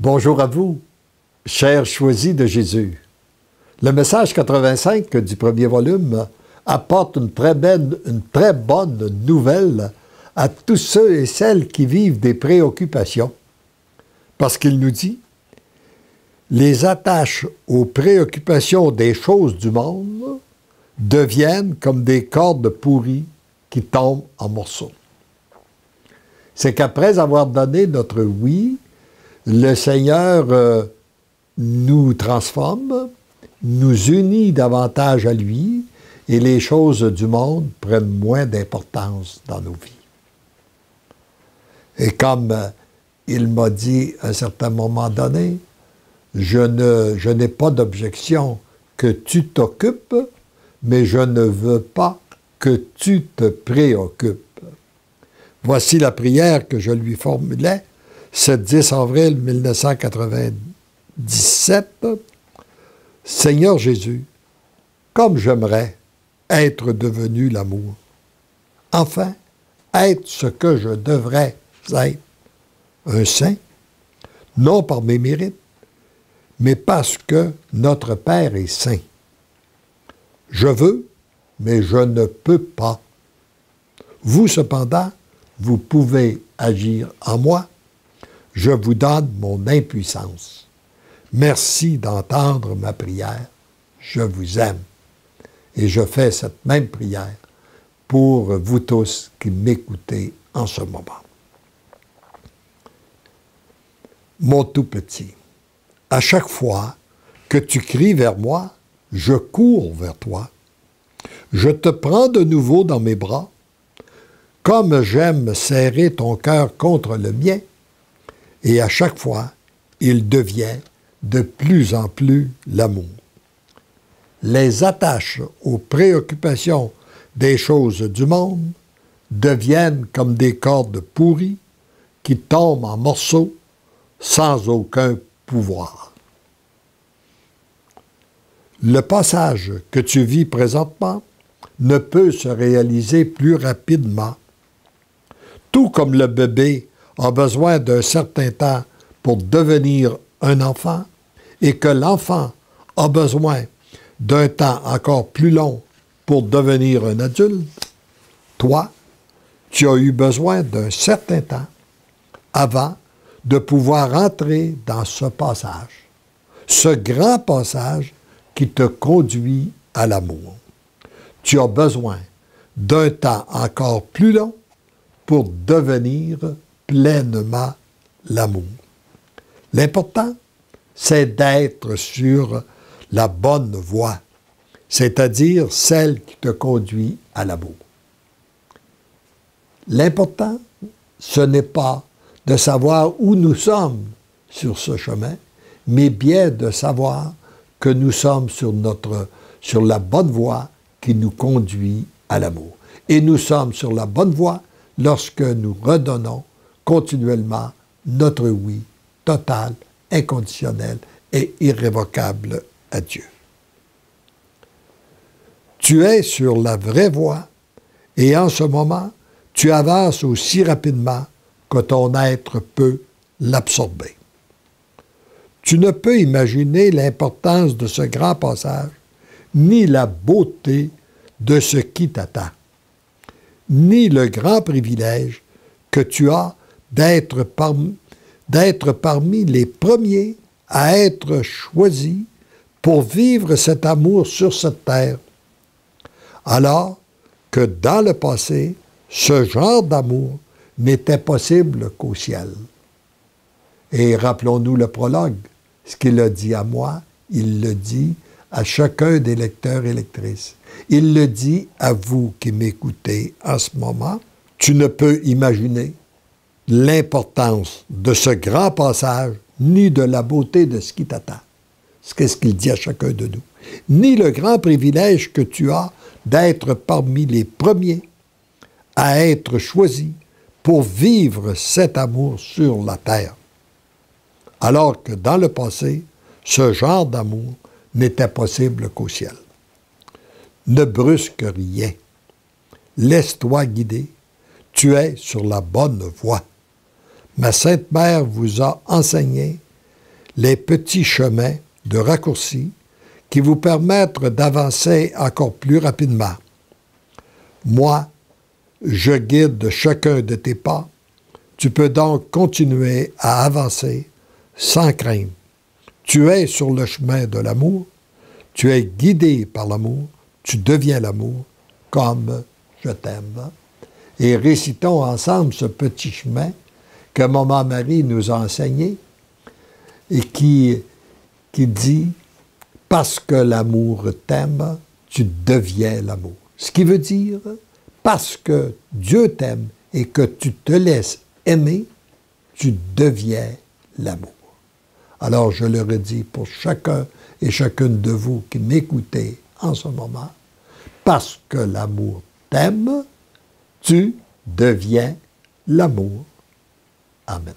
Bonjour à vous, chers choisis de Jésus. Le message 85 du premier volume apporte une très bonne nouvelle à tous ceux et celles qui vivent des préoccupations. Parce qu'il nous dit, les attaches aux préoccupations des choses du monde deviennent comme des cordes pourries qui tombent en morceaux. C'est qu'après avoir donné notre oui, le Seigneur nous transforme, nous unit davantage à lui et les choses du monde prennent moins d'importance dans nos vies. Et comme il m'a dit à un certain moment donné, je n'ai pas d'objection que tu t'occupes, mais je ne veux pas que tu te préoccupes. Voici la prière que je lui formulais ce 10 avril 1997. Seigneur Jésus, comme j'aimerais être devenu l'amour. Enfin, être ce que je devrais être, un saint, non par mes mérites, mais parce que notre Père est saint. Je veux, mais je ne peux pas. Vous, cependant, vous pouvez agir en moi. Je vous donne mon impuissance. Merci d'entendre ma prière. Je vous aime. Et je fais cette même prière pour vous tous qui m'écoutez en ce moment. Mon tout petit, à chaque fois que tu cries vers moi, je cours vers toi. Je te prends de nouveau dans mes bras. Comme j'aime serrer ton cœur contre le mien, et à chaque fois, il devient de plus en plus l'amour. Les attaches aux préoccupations des choses du monde deviennent comme des cordes pourries qui tombent en morceaux sans aucun pouvoir. Le passage que tu vis présentement ne peut se réaliser plus rapidement. Tout comme le bébé a besoin d'un certain temps pour devenir un enfant et que l'enfant a besoin d'un temps encore plus long pour devenir un adulte, toi, tu as eu besoin d'un certain temps avant de pouvoir entrer dans ce passage, ce grand passage qui te conduit à l'amour. Tu as besoin d'un temps encore plus long pour devenir pleinement l'amour. L'important, c'est d'être sur la bonne voie, c'est-à-dire celle qui te conduit à l'amour. L'important, ce n'est pas de savoir où nous sommes sur ce chemin, mais bien de savoir que nous sommes sur la bonne voie qui nous conduit à l'amour. Et nous sommes sur la bonne voie lorsque nous redonnons continuellement notre oui total, inconditionnel et irrévocable à Dieu. Tu es sur la vraie voie et en ce moment, tu avances aussi rapidement que ton être peut l'absorber. Tu ne peux imaginer l'importance de ce grand passage, ni la beauté de ce qui t'attend, ni le grand privilège que tu as d'être parmi les premiers à être choisis pour vivre cet amour sur cette terre, alors que dans le passé, ce genre d'amour n'était possible qu'au ciel. Et rappelons-nous le prologue, ce qu'il a dit à moi, il le dit à chacun des lecteurs et lectrices. Il le dit à vous qui m'écoutez en ce moment. Tu ne peux imaginer l'importance de ce grand passage, ni de la beauté de ce qui t'attend. C'est ce qu'il dit à chacun de nous. Ni le grand privilège que tu as d'être parmi les premiers à être choisis pour vivre cet amour sur la terre. Alors que dans le passé, ce genre d'amour n'était possible qu'au ciel. Ne brusque rien. Laisse-toi guider. Tu es sur la bonne voie. Ma Sainte Mère vous a enseigné les petits chemins de raccourci qui vous permettent d'avancer encore plus rapidement. Moi, je guide chacun de tes pas. Tu peux donc continuer à avancer sans crainte. Tu es sur le chemin de l'amour. Tu es guidé par l'amour. Tu deviens l'amour comme je t'aime. Et récitons ensemble ce petit chemin que Maman Marie nous a enseigné et qui dit « Parce que l'amour t'aime, tu deviens l'amour ». Ce qui veut dire « Parce que Dieu t'aime et que tu te laisses aimer, tu deviens l'amour ». Alors je le redis pour chacun et chacune de vous qui m'écoutez en ce moment, parce que l'amour t'aime, tu deviens l'amour. Amen.